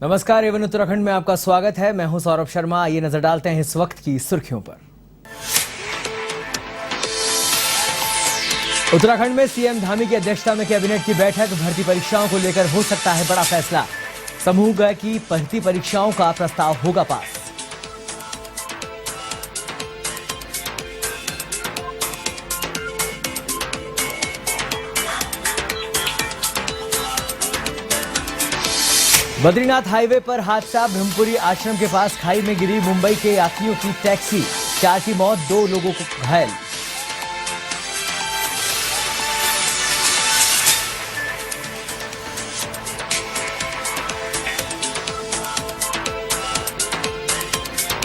नमस्कार, एवन उत्तराखंड में आपका स्वागत है। मैं हूं सौरभ शर्मा। आइए नजर डालते हैं इस वक्त की सुर्खियों पर। उत्तराखंड में सीएम धामी की अध्यक्षता में कैबिनेट की बैठक। भर्ती परीक्षाओं को लेकर हो सकता है बड़ा फैसला। समूह ग की भर्ती परीक्षाओं का प्रस्ताव होगा पास। बद्रीनाथ हाईवे पर हादसा। ब्रह्मपुरी आश्रम के पास खाई में गिरी मुंबई के यात्रियों की टैक्सी। 4 की मौत, 2 लोगों को घायल।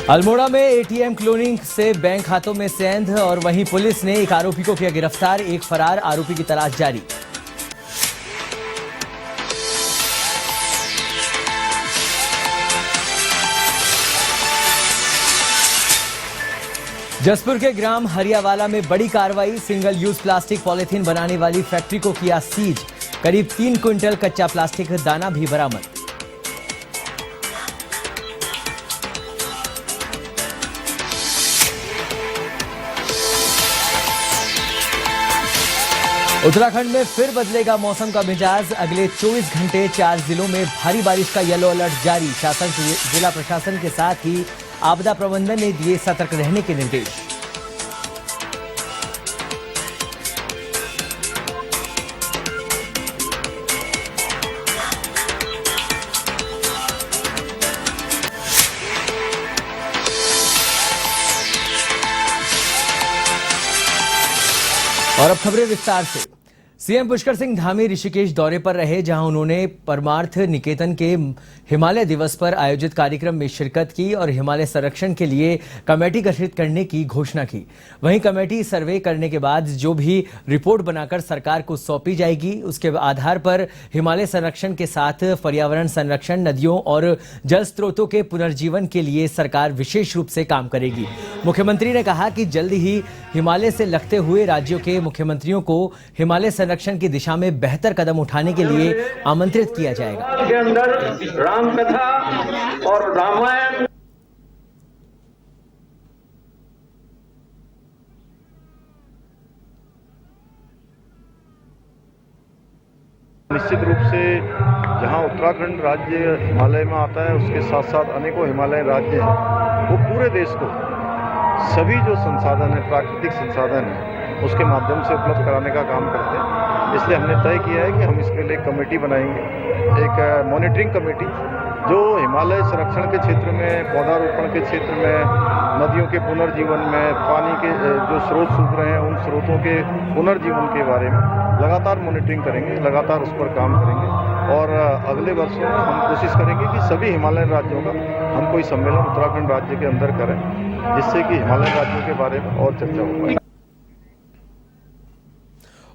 अल्मोड़ा में एटीएम क्लोनिंग से बैंक खातों में सेंध और वहीं पुलिस ने एक आरोपी को किया गिरफ्तार। एक फरार आरोपी की तलाश जारी। जसपुर के ग्राम हरियावाला में बड़ी कार्रवाई। सिंगल यूज प्लास्टिक पॉलिथीन बनाने वाली फैक्ट्री को किया सीज। करीब 3 क्विंटल कच्चा प्लास्टिक दाना भी बरामद। उत्तराखंड में फिर बदलेगा मौसम का मिजाज। अगले 24 घंटे 4 जिलों में भारी बारिश का येलो अलर्ट जारी। शासन, जिला प्रशासन के साथ ही आपदा प्रबंधन ने दिए सतर्क रहने के निर्देश। और अब खबरें विस्तार से। सीएम पुष्कर सिंह धामी ऋषिकेश दौरे पर रहे, जहां उन्होंने परमार्थ निकेतन के हिमालय दिवस पर आयोजित कार्यक्रम में शिरकत की और हिमालय संरक्षण के लिए कमेटी गठित करने की घोषणा की। वहीं कमेटी सर्वे करने के बाद जो भी रिपोर्ट बनाकर सरकार को सौंपी जाएगी, उसके आधार पर हिमालय संरक्षण के साथ पर्यावरण संरक्षण, नदियों और जल स्रोतों के पुनर्जीवन के लिए सरकार विशेष रूप से काम करेगी। मुख्यमंत्री ने कहा कि जल्द ही हिमालय से लगते हुए राज्यों के मुख्यमंत्रियों को हिमालय संरक्षण की दिशा में बेहतर कदम उठाने के लिए आमंत्रित किया जाएगा। के अंदर राम कथा और रामायण निश्चित रूप से जहां उत्तराखंड राज्य हिमालय में आता है, उसके साथ साथ अनेकों हिमालय राज्य हैं, वो पूरे देश को सभी जो संसाधन है, प्राकृतिक संसाधन है, उसके माध्यम से उपलब्ध कराने का काम करते हैं। इसलिए हमने तय किया है कि हम इसके लिए कमेटी बनाएंगे, एक मॉनिटरिंग कमेटी जो हिमालय संरक्षण के क्षेत्र में, पौधारोपण के क्षेत्र में, नदियों के पुनर्जीवन में, पानी के जो स्रोत सूख रहे हैं उन स्रोतों के पुनर्जीवन के बारे में लगातार मॉनिटरिंग करेंगे, लगातार उस पर काम करेंगे। और अगले वर्षों में हम कोशिश करेंगे कि सभी हिमालयन राज्यों का हम कोई सम्मेलन उत्तराखंड राज्य के अंदर करें, जिससे कि हिमालयन राज्यों के बारे में और चर्चा हो पाए।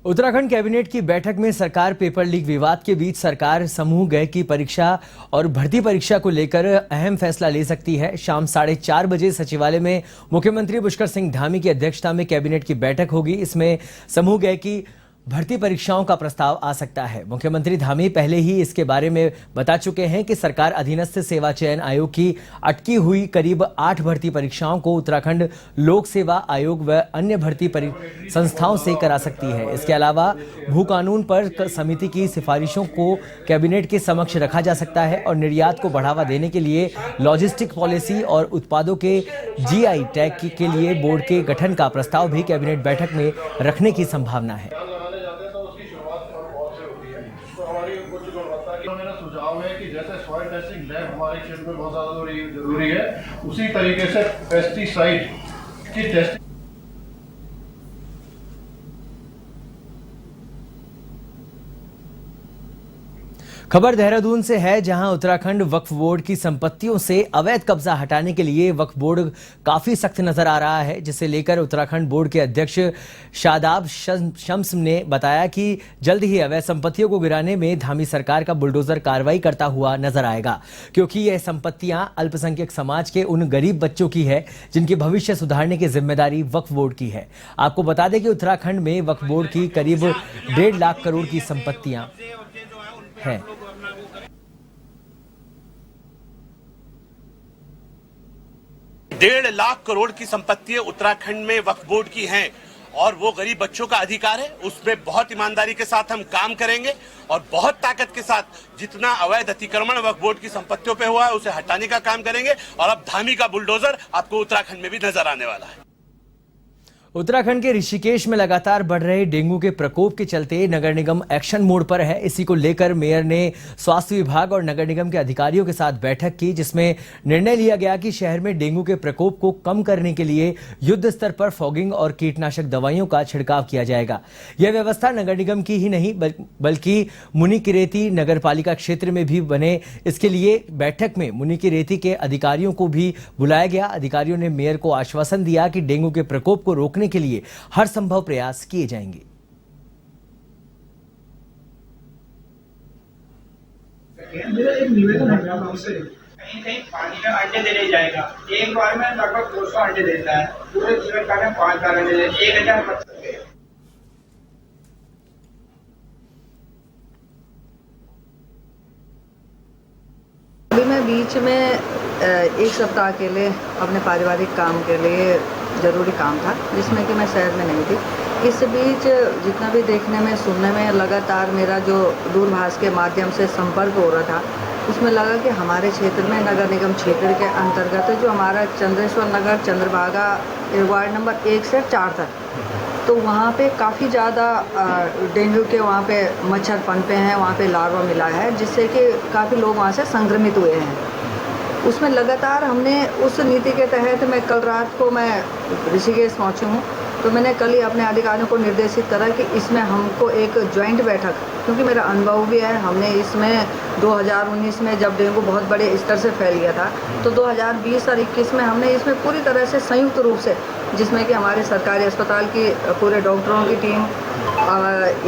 उत्तराखंड कैबिनेट की बैठक में सरकार पेपर लीक विवाद के बीच सरकार समूह ग की परीक्षा और भर्ती परीक्षा को लेकर अहम फैसला ले सकती है। शाम 4:30 बजे सचिवालय में मुख्यमंत्री पुष्कर सिंह धामी की अध्यक्षता में कैबिनेट की बैठक होगी। इसमें समूह ग की भर्ती परीक्षाओं का प्रस्ताव आ सकता है। मुख्यमंत्री धामी पहले ही इसके बारे में बता चुके हैं कि सरकार अधीनस्थ सेवा चयन आयोग की अटकी हुई करीब 8 भर्ती परीक्षाओं को उत्तराखंड लोक सेवा आयोग व अन्य भर्ती संस्थाओं से करा सकती है। इसके अलावा भू कानून पर समिति की सिफारिशों को कैबिनेट के समक्ष रखा जा सकता है और निर्यात को बढ़ावा देने के लिए लॉजिस्टिक पॉलिसी और उत्पादों के जीआई टैग के लिए बोर्ड के गठन का प्रस्ताव भी कैबिनेट बैठक में रखने की संभावना है। मेरा सुझाव है कि जैसे सॉइल टेस्टिंग लैब हमारे क्षेत्र में बहुत ज़्यादा जरूरी है, उसी तरीके से पेस्टिसाइड की टेस्टिंग। खबर देहरादून से है, जहां उत्तराखंड वक्फ बोर्ड की संपत्तियों से अवैध कब्जा हटाने के लिए वक्फ बोर्ड काफी सख्त नजर आ रहा है, जिसे लेकर उत्तराखंड बोर्ड के अध्यक्ष शादाब शम्स ने बताया कि जल्द ही अवैध संपत्तियों को गिराने में धामी सरकार का बुलडोजर कार्रवाई करता हुआ नजर आएगा, क्योंकि यह संपत्तियां अल्पसंख्यक समाज के उन गरीब बच्चों की है जिनकी भविष्य सुधारने की जिम्मेदारी वक्फ बोर्ड की है। आपको बता दें कि उत्तराखंड में वक्फ बोर्ड की करीब 1.5 लाख करोड़ की संपत्तियां हैं। 1.5 लाख करोड़ की संपत्ति उत्तराखंड में वक्फ बोर्ड की हैं और वो गरीब बच्चों का अधिकार है। उसमें बहुत ईमानदारी के साथ हम काम करेंगे और बहुत ताकत के साथ जितना अवैध अतिक्रमण वक्फ बोर्ड की संपत्तियों पे हुआ है उसे हटाने का काम करेंगे और अब धामी का बुलडोजर आपको उत्तराखंड में भी नजर आने वाला है। उत्तराखंड के ऋषिकेश में लगातार बढ़ रहे डेंगू के प्रकोप के चलते नगर निगम एक्शन मोड पर है। इसी को लेकर मेयर ने स्वास्थ्य विभाग और नगर निगम के अधिकारियों के साथ बैठक की, जिसमें निर्णय लिया गया कि शहर में डेंगू के प्रकोप को कम करने के लिए युद्ध स्तर पर फॉगिंग और कीटनाशक दवाइयों का छिड़काव किया जाएगा। यह व्यवस्था नगर निगम की ही नहीं बल्कि मुनिकीरेती नगर पालिका क्षेत्र में भी बने। इसके लिए बैठक में मुनिकीरेती के अधिकारियों को भी बुलाया गया। अधिकारियों ने मेयर को आश्वासन दिया कि डेंगू के प्रकोप को रोकने के लिए हर संभव प्रयास किए जाएंगे। मेरा एक निवेदन है आपसे, कहीं कहीं पानी में अंडे देने जाएगा। एक बार में लगभग 200 अंडे देता है, पूरे जीवन काल में 5 बार अंडे देते, 1000 बच सकते हैं। अभी मैं बीच में एक सप्ताह के लिए अपने पारिवारिक काम के लिए ज़रूरी काम था, जिसमें कि मैं शहर में नहीं थी। इस बीच जितना भी देखने में सुनने में लगातार मेरा जो दूरभाष के माध्यम से संपर्क हो रहा था, उसमें लगा कि हमारे क्षेत्र में नगर निगम क्षेत्र के अंतर्गत जो हमारा चंद्रेश्वर नगर चंद्रभागा वार्ड नंबर 1 से 4 तक, तो वहाँ पे काफ़ी ज़्यादा डेंगू के वहाँ पे मच्छर पनपे हैं, वहाँ पे लार्वा मिला है, जिससे कि काफ़ी लोग वहाँ से संक्रमित हुए हैं। उसमें लगातार हमने उस नीति के तहत मैं कल रात को मैं ऋषिकेश पहुँची हूँ, तो मैंने कल ही अपने अधिकारियों को निर्देशित करा कि इसमें हमको एक ज्वाइंट बैठक, क्योंकि मेरा अनुभव भी है, हमने इसमें 2019 में जब डेंगू बहुत बड़े स्तर से फैल गया था, तो 2020 और 21 में हमने इसमें पूरी तरह से संयुक्त रूप से, जिसमें कि हमारे सरकारी अस्पताल की पूरे डॉक्टरों की टीम,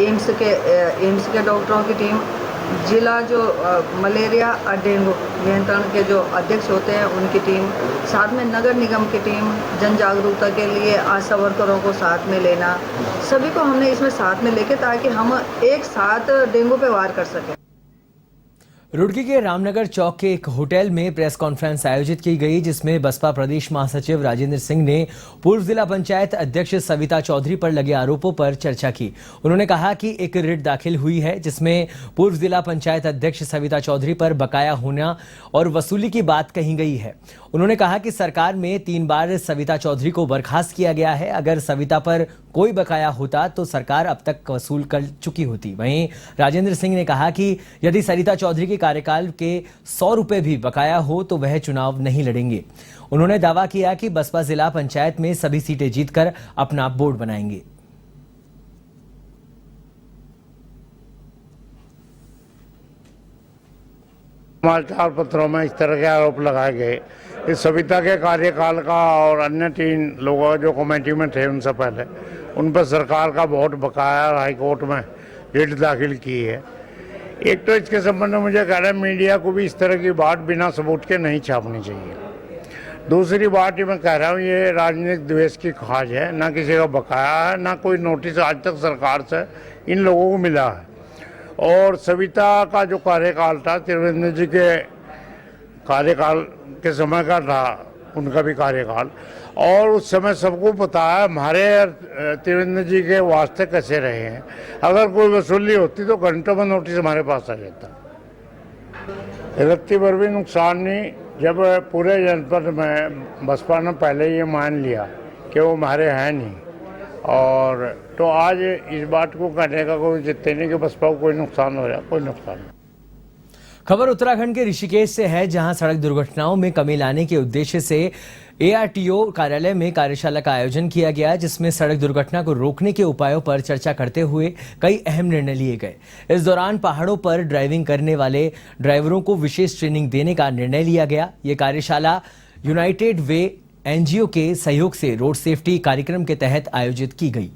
एम्स के डॉक्टरों की टीम, जिला जो मलेरिया और डेंगू नियंत्रण के जो अध्यक्ष होते हैं उनकी टीम, साथ में नगर निगम की टीम, जन जागरूकता के लिए आशा वर्करों को साथ में लेना, सभी को हमने इसमें साथ में लेके ताकि हम एक साथ डेंगू पे वार कर सकें। रुड़की के रामनगर चौक के एक होटल में प्रेस कॉन्फ्रेंस आयोजित की गई, जिसमें बसपा प्रदेश महासचिव राजेंद्र सिंह ने पूर्व जिला पंचायत अध्यक्ष सविता चौधरी पर लगे आरोपों पर चर्चा की। उन्होंने कहा कि एक रिट दाखिल हुई है, जिसमें पूर्व जिला पंचायत अध्यक्ष सविता चौधरी पर बकाया होना और वसूली की बात कही गई है। उन्होंने कहा कि सरकार में 3 बार सविता चौधरी को बर्खास्त किया गया है। अगर सविता पर कोई बकाया होता तो सरकार अब तक वसूल कर चुकी होती। वहीं राजेंद्र सिंह ने कहा कि यदि सरिता चौधरी के कार्यकाल के 100 रुपए भी बकाया हो तो वह चुनाव नहीं लड़ेंगे। उन्होंने दावा किया कि बसपा जिला पंचायत में सभी सीटें जीतकर अपना बोर्ड बनाएंगे। समाचार पत्रों में इस तरह के आरोप लगाए गए। इस सविता के कार्यकाल का और अन्य 3 लोगों जो कमेटी में थे उनसे पहले उन पर सरकार का बहुत बकाया हाईकोर्ट में रिट दाखिल की है। एक तो इसके संबंध में मुझे कह रहा है मीडिया को भी इस तरह की बात बिना सबूत के नहीं छापनी चाहिए। दूसरी बात ये मैं कह रहा हूँ, ये राजनीतिक द्वेष की खाज है, ना किसी का बकाया है, ना कोई नोटिस आज तक सरकार से इन लोगों को मिला है। और सविता का जो कार्यकाल था, त्रिवेंद्र जी के कार्यकाल के समय का था उनका भी कार्यकाल, और उस समय सबको पता है हमारे त्रिवेंद्र जी के वास्ते कैसे रहे हैं। अगर कोई वसूली होती तो घंटों में नोटिस हमारे पास आ जाता। रत्ती भर भी नुकसान नहीं। जब पूरे जनपद में बसपा ने पहले ये मान लिया कि वो हमारे हैं नहीं, और तो आज इस बात को कहने का कोई जितने नहीं कि बसपा को कोई नुकसान हो रहा, कोई नुकसान नहीं। खबर उत्तराखंड के ऋषिकेश से है, जहां सड़क दुर्घटनाओं में कमी लाने के उद्देश्य से ARTO कार्यालय में कार्यशाला का आयोजन किया गया, जिसमें सड़क दुर्घटना को रोकने के उपायों पर चर्चा करते हुए कई अहम निर्णय लिए गए। इस दौरान पहाड़ों पर ड्राइविंग करने वाले ड्राइवरों को विशेष ट्रेनिंग देने का निर्णय लिया गया। ये कार्यशाला यूनाइटेड वे NGO के सहयोग से रोड सेफ्टी कार्यक्रम के तहत आयोजित की गई।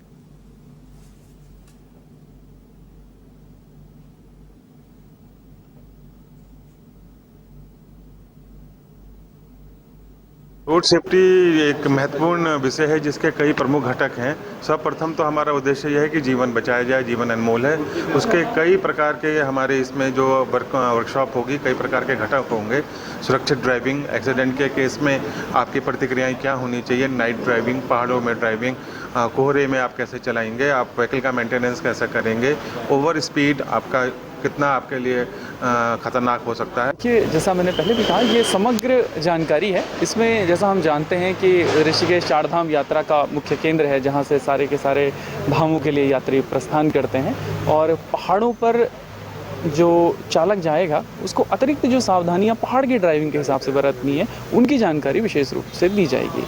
रोड सेफ्टी एक महत्वपूर्ण विषय है जिसके कई प्रमुख घटक हैं। सर्वप्रथम तो हमारा उद्देश्य यह है कि जीवन बचाया जाए, जीवन अनमोल है। उसके कई प्रकार के हमारे इसमें जो वर्कशॉप होगी, कई प्रकार के घटक होंगे। सुरक्षित ड्राइविंग, एक्सीडेंट के केस में आपकी प्रतिक्रियाएं क्या होनी चाहिए, नाइट ड्राइविंग, पहाड़ों में ड्राइविंग, कोहरे में आप कैसे चलाएंगे, आप व्हीकल का मेंटेनेंस कैसे करेंगे, ओवर स्पीड आपका कितना आपके लिए खतरनाक हो सकता है। कि जैसा मैंने पहले भी कहा, ये समग्र जानकारी है। इसमें जैसा हम जानते हैं कि ऋषिकेश चारधाम यात्रा का मुख्य केंद्र है, जहां से सारे के सारे धामों के लिए यात्री प्रस्थान करते हैं। और पहाड़ों पर जो चालक जाएगा उसको अतिरिक्त जो सावधानियां पहाड़ की ड्राइविंग के हिसाब से बरतनी है, उनकी जानकारी विशेष रूप से दी जाएगी।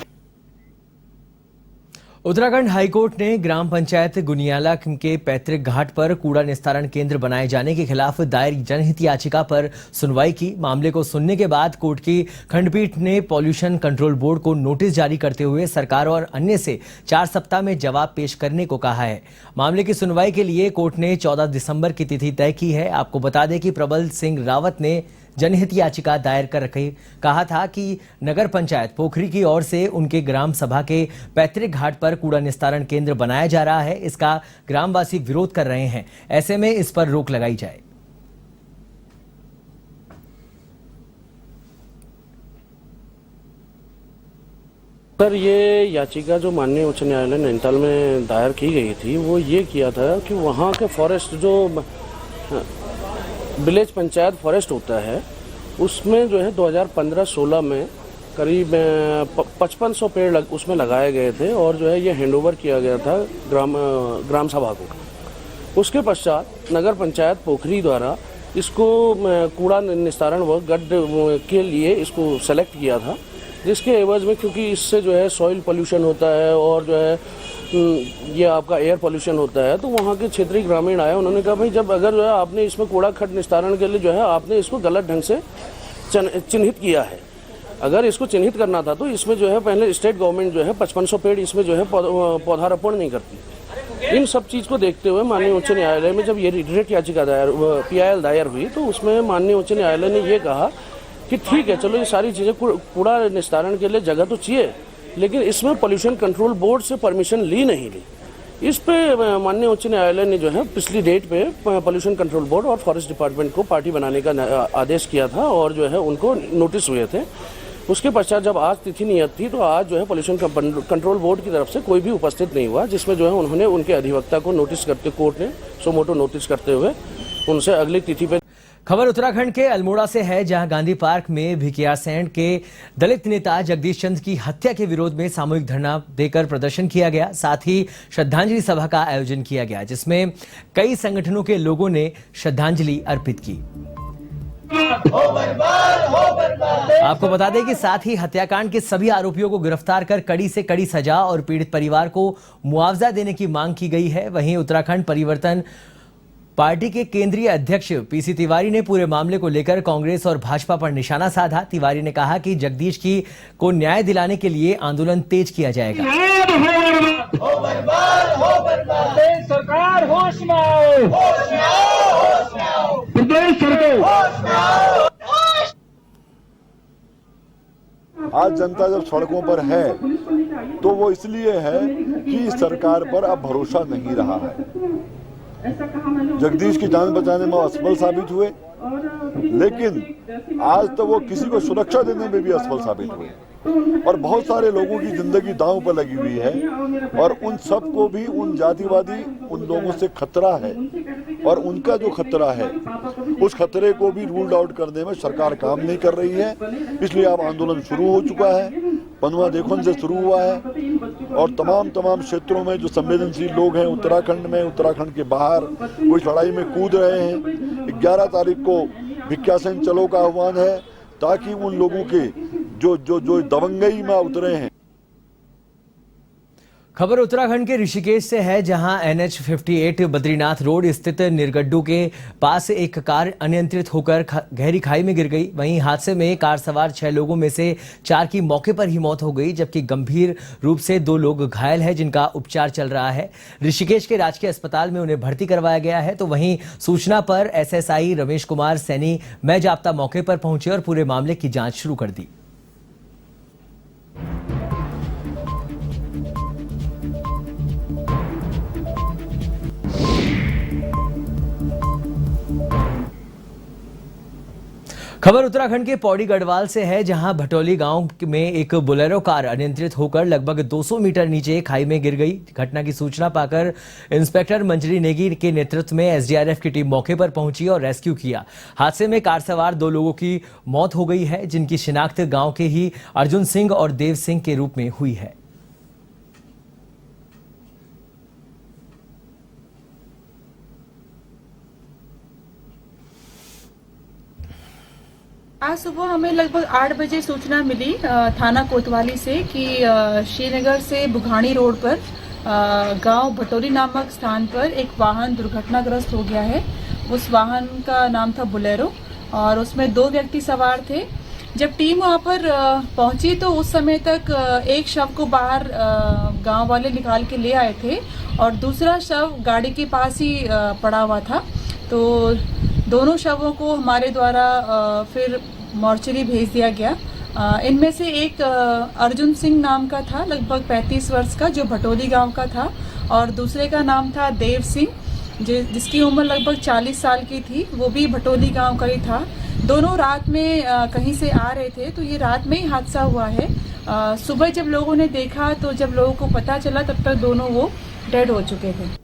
उत्तराखंड हाईकोर्ट ने ग्राम पंचायत गुनियाला के पैतृक घाट पर कूड़ा निस्तारण केंद्र बनाए जाने के खिलाफ दायर जनहित याचिका पर सुनवाई की। मामले को सुनने के बाद कोर्ट की खंडपीठ ने पॉल्यूशन कंट्रोल बोर्ड को नोटिस जारी करते हुए सरकार और अन्य से 4 सप्ताह में जवाब पेश करने को कहा है। मामले की सुनवाई के लिए कोर्ट ने 14 दिसंबर की तिथि तय की है। आपको बता दें कि प्रबल सिंह रावत ने जनहित याचिका दायर कर रखी कहा था कि नगर पंचायत पोखरी की ओर से उनके ग्राम सभा के पैतृक घाट पर कूड़ा निस्तारण केंद्र बनाया जा रहा है। इसका ग्रामवासी विरोध कर रहे हैं। ऐसे में इस पर रोक लगाई जाए। सर, ये याचिका जो माननीय उच्च न्यायालय नैनीताल में दायर की गई थी, वो ये किया था कि वहाँ के फॉरेस्ट जो विलेज पंचायत फॉरेस्ट होता है, उसमें जो है 2015-16 में करीब 5500 पेड़ उसमें लगाए गए थे और जो है ये हैंडओवर किया गया था ग्राम सभा को। उसके पश्चात नगर पंचायत पोखरी द्वारा इसको कूड़ा निस्तारण व गड्ढ के लिए इसको सेलेक्ट किया था, जिसके एवज में क्योंकि इससे जो है सॉइल पोल्यूशन होता है और जो है ये आपका एयर पोल्यूशन होता है, तो वहाँ के क्षेत्रीय ग्रामीण आए। उन्होंने कहा भाई, जब अगर जो है आपने इसमें कूड़ा खड्ड निस्तारण के लिए जो है आपने इसको गलत ढंग से चिन्हित किया है, अगर इसको चिन्हित करना था तो इसमें जो है पहले स्टेट गवर्नमेंट जो है 5500 पेड़ इसमें जो है पौधारोपण नहीं करती। इन सब चीज़ को देखते हुए माननीय उच्च न्यायालय में जब ये रिट याचिका PIL दायर हुई, तो उसमें माननीय उच्च न्यायालय ने ये कहा कि ठीक है, चलो ये सारी चीज़ें कूड़ा निस्तारण के लिए जगह तो चाहिए, लेकिन इसमें पोल्यूशन कंट्रोल बोर्ड से परमिशन ली नहीं ली। इस पे माननीय उच्च न्यायालय ने जो है पिछली डेट पे पोल्यूशन कंट्रोल बोर्ड और फॉरेस्ट डिपार्टमेंट को पार्टी बनाने का आदेश किया था और जो है उनको नोटिस हुए थे। उसके पश्चात जब आज तिथि नियत थी, तो आज जो है पोल्यूशन कंट्रोल बोर्ड की तरफ से कोई भी उपस्थित नहीं हुआ, जिसमें जो है उन्होंने उनके अधिवक्ता को नोटिस करते, कोर्ट ने सोमोटो नोटिस करते हुए उनसे अगली तिथि पे। खबर उत्तराखंड के अल्मोड़ा से है, जहां गांधी पार्क में भिकियासैंण के दलित नेता जगदीश चंद्र की हत्या के विरोध में सामूहिक धरना देकर प्रदर्शन किया गया। साथ ही श्रद्धांजलि सभा का आयोजन किया गया, जिसमें कई संगठनों के लोगों ने श्रद्धांजलि अर्पित की। आपको बता दें कि साथ ही हत्याकांड के सभी आरोपियों को गिरफ्तार कर कड़ी से कड़ी सजा और पीड़ित परिवार को मुआवजा देने की मांग की गई है। वहीं उत्तराखंड परिवर्तन पार्टी के केंद्रीय अध्यक्ष PC तिवारी ने पूरे मामले को लेकर कांग्रेस और भाजपा पर निशाना साधा। तिवारी ने कहा कि जगदीश को न्याय दिलाने के लिए आंदोलन तेज किया जाएगा। सरकार होश में आओ, आज जनता जब सड़कों पर है तो वो इसलिए है कि सरकार पर अब भरोसा नहीं रहा है। जगदीश की जान बचाने में असफल साबित हुए, लेकिन आज तो वो किसी को सुरक्षा देने में भी असफल साबित हुए और बहुत सारे लोगों की जिंदगी दांव पर लगी हुई है और उन सबको भी, उन जातिवादी उन लोगों से खतरा है और उनका जो खतरा है उस खतरे को भी रूल्ड आउट करने में सरकार काम नहीं कर रही है। इसलिए अब आंदोलन शुरू हो चुका है, पनुआ देखुन से शुरू हुआ है और तमाम क्षेत्रों में जो संवेदनशील लोग हैं उत्तराखंड में, उत्तराखंड के बाहर वो इस लड़ाई में कूद रहे हैं। 11 तारीख को भिकियासैंण चलो का आह्वान है ताकि उन लोगों के जो दबंगई में उतरे हैं। खबर उत्तराखंड के ऋषिकेश से है, जहां NH 58 बद्रीनाथ रोड स्थित निरगड्डू के पास एक कार अनियंत्रित होकर गहरी खाई में गिर गई। वहीं हादसे में कार सवार 6 लोगों में से 4 की मौके पर ही मौत हो गई, जबकि गंभीर रूप से 2 लोग घायल हैं, जिनका उपचार चल रहा है। ऋषिकेश के राजकीय अस्पताल में उन्हें भर्ती करवाया गया है। तो वहीं सूचना पर SSI रमेश कुमार सैनी मैं जाप्ता मौके पर पहुंचे और पूरे मामले की जाँच शुरू कर दी। खबर उत्तराखंड के पौड़ी गढ़वाल से है, जहां भटोली गांव में एक बोलेरो कार अनियंत्रित होकर लगभग 200 मीटर नीचे खाई में गिर गई। घटना की सूचना पाकर इंस्पेक्टर मंजरी नेगी के नेतृत्व में एसडीआरएफ की टीम मौके पर पहुंची और रेस्क्यू किया। हादसे में कार सवार 2 लोगों की मौत हो गई है, जिनकी शिनाख्त गांव के ही अर्जुन सिंह और देव सिंह के रूप में हुई है। आज सुबह हमें लगभग 8 बजे सूचना मिली थाना कोतवाली से कि श्रीनगर से बुघानी रोड पर गांव भटोली नामक स्थान पर एक वाहन दुर्घटनाग्रस्त हो गया है। उस वाहन का नाम था बोलेरो और उसमें 2 व्यक्ति सवार थे। जब टीम वहां पर पहुंची तो उस समय तक एक शव को बाहर गांव वाले निकाल के ले आए थे और दूसरा शव गाड़ी के पास ही पड़ा हुआ था। तो दोनों शवों को हमारे द्वारा फिर मॉर्चरी भेज दिया गया। इनमें से एक अर्जुन सिंह नाम का था, लगभग 35 वर्ष का, जो भटोली गांव का था, और दूसरे का नाम था देव सिंह, जिसकी उम्र लगभग 40 साल की थी। वो भी भटोली गांव का ही था। दोनों रात में कहीं से आ रहे थे, तो ये रात में ही हादसा हुआ है। सुबह जब लोगों ने देखा तो जब लोगों को पता चला तब तक दोनों वो डेड हो चुके थे।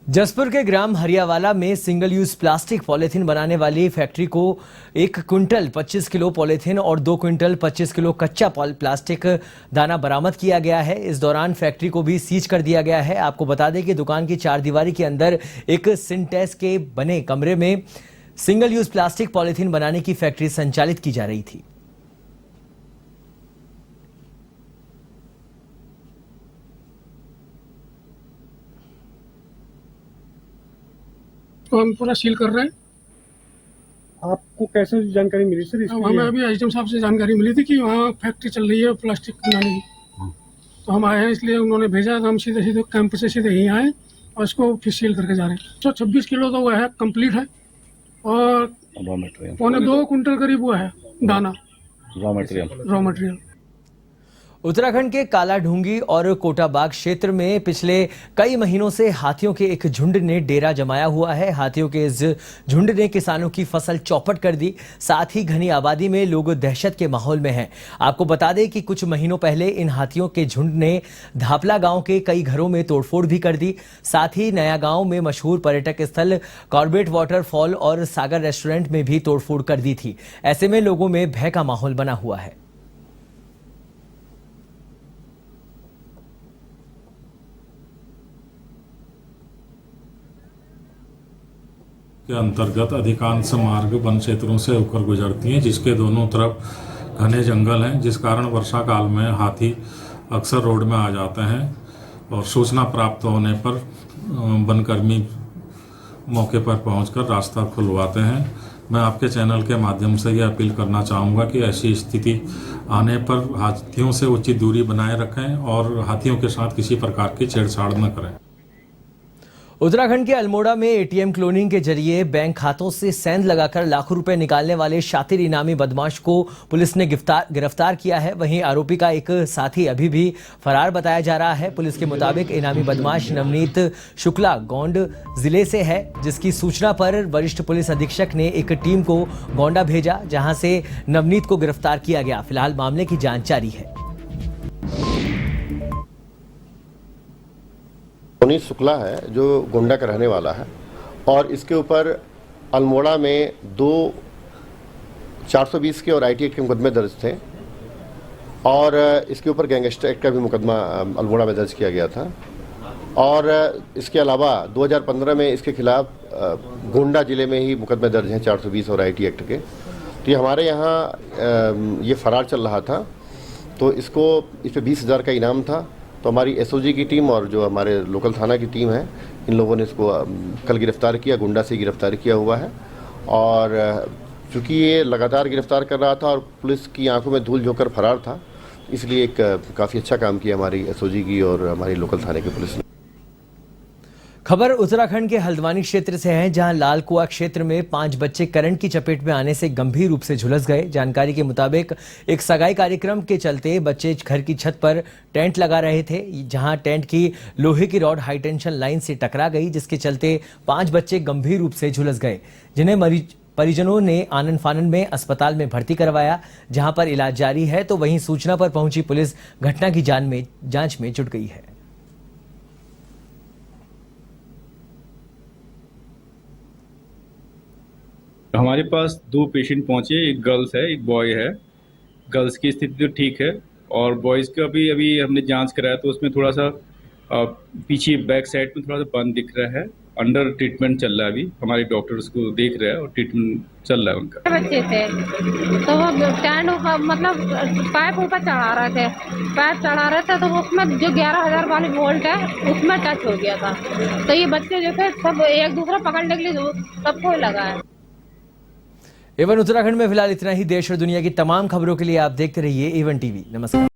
जसपुर के ग्राम हरियावाला में सिंगल यूज प्लास्टिक पॉलीथीन बनाने वाली फैक्ट्री को 1 क्विंटल 25 किलो पॉलीथीन और 2 क्विंटल 25 किलो कच्चा प्लास्टिक दाना बरामद किया गया है। इस दौरान फैक्ट्री को भी सीज कर दिया गया है। आपको बता दें कि दुकान की 4 दीवारी के अंदर एक सिंटेक्स के बने कमरे में सिंगल यूज प्लास्टिक पॉलीथीन बनाने की फैक्ट्री संचालित की जा रही थी। तो हम पूरा सील कर रहे हैं। आपको कैसे जानकारी मिली सर? हमें अभी एसडीएम साहब से जानकारी मिली थी कि वहाँ फैक्ट्री चल रही है प्लास्टिक बनाने की। तो हम आए हैं, इसलिए उन्होंने भेजा तो हम सीधे सीधे कैंप से सीधे यहीं आए और इसको फिर सील करके जा रहे हैं। 126 किलो तो वह है, कंप्लीट है, और 1.25 क्विंटल करीब वो है दाना, रॉ मटेरियल। उत्तराखंड के कालाढूंगी और कोटाबाग क्षेत्र में पिछले कई महीनों से हाथियों के एक झुंड ने डेरा जमाया हुआ है। हाथियों के इस झुंड ने किसानों की फसल चौपट कर दी। साथ ही घनी आबादी में लोग दहशत के माहौल में हैं। आपको बता दें कि कुछ महीनों पहले इन हाथियों के झुंड ने धापला गांव के कई घरों में तोड़फोड़ भी कर दी। साथ ही नया गांव में मशहूर पर्यटक स्थल कॉर्बेट वाटरफॉल और सागर रेस्टोरेंट में भी तोड़फोड़ कर दी थी। ऐसे में लोगों में भय का माहौल बना हुआ है। के अंतर्गत अधिकांश मार्ग वन क्षेत्रों से होकर गुजरती हैं, जिसके दोनों तरफ घने जंगल हैं, जिस कारण वर्षा काल में हाथी अक्सर रोड में आ जाते हैं और सूचना प्राप्त होने पर वनकर्मी मौके पर पहुंचकर रास्ता खुलवाते हैं। मैं आपके चैनल के माध्यम से ये अपील करना चाहूँगा कि ऐसी स्थिति आने पर हाथियों से उचित दूरी बनाए रखें और हाथियों के साथ किसी प्रकार की छेड़छाड़ न करें। उत्तराखंड के अल्मोड़ा में एटीएम क्लोनिंग के जरिए बैंक खातों से सेंध लगाकर लाखों रुपए निकालने वाले शातिर इनामी बदमाश को पुलिस ने गिरफ्तार किया है। वहीं आरोपी का एक साथी अभी भी फरार बताया जा रहा है। पुलिस के मुताबिक इनामी बदमाश नवनीत शुक्ला गोंड जिले से है, जिसकी सूचना पर वरिष्ठ पुलिस अधीक्षक ने एक टीम को गोंडा भेजा, जहां से नवनीत को गिरफ्तार किया गया। फिलहाल मामले की जांच जारी है। नवनीत शुक्ला है जो गोंडा का रहने वाला है और इसके ऊपर अल्मोड़ा में 2 420 के और आईटी एक्ट के मुकदमे दर्ज थे और इसके ऊपर गैंगस्टर एक्ट का भी मुकदमा अल्मोड़ा में दर्ज किया गया था। और इसके अलावा 2015 में इसके खिलाफ गोंडा जिले में ही मुकदमे दर्ज हैं 420 और आईटी एक्ट के। तो ये हमारे यहाँ ये फरार चल रहा था, तो इस पर 20,000 का इनाम था। तो हमारी एसओजी की टीम और जो हमारे लोकल थाना की टीम है, इन लोगों ने इसको कल गिरफ्तार किया, गोंडा से गिरफ्तार किया हुआ है। और चूँकि ये लगातार गिरफ्तार कर रहा था और पुलिस की आंखों में धूल झोंककर फरार था, इसलिए एक काफ़ी अच्छा काम किया हमारी एसओजी की और हमारी लोकल थाने की पुलिस ने। खबर उत्तराखंड के हल्द्वानी क्षेत्र से है, जहां लालकुआ क्षेत्र में 5 बच्चे करंट की चपेट में आने से गंभीर रूप से झुलस गए। जानकारी के मुताबिक एक सगाई कार्यक्रम के चलते बच्चे घर की छत पर टेंट लगा रहे थे, जहां टेंट की लोहे की रॉड हाई टेंशन लाइन से टकरा गई, जिसके चलते 5 बच्चे गंभीर रूप से झुलस गए, जिन्हें परिजनों ने आनन फानन में अस्पताल में भर्ती करवाया, जहां पर इलाज जारी है। तो वहीं सूचना पर पहुंची पुलिस घटना की जांच में जुट गई है। हमारे पास 2 पेशेंट पहुंचे, एक गर्ल्स है, एक बॉय है। गर्ल्स की स्थिति तो ठीक है और बॉयज़ का भी अभी हमने जांच कराया तो उसमें थोड़ा सा पीछे बैक साइड में थोड़ा सा बंद दिख रहा है। अंडर ट्रीटमेंट चल रहा है, अभी हमारे डॉक्टर्स को देख रहे हैं और ट्रीटमेंट चल रहा है उनका। बच्चे थे तो वो स्टैंड मतलब पाइप ऊपर चढ़ा रहे थे, तो उसमें जो 11,000 वाली वोल्ट है उसमें टच हो गया था। तो ये बच्चे जो थे सब एक दूसरा पकड़ने के लिए सबको लगा है। एवन उत्तराखंड में फिलहाल इतना ही। देश और दुनिया की तमाम खबरों के लिए आप देखते रहिए एवन टीवी। नमस्कार।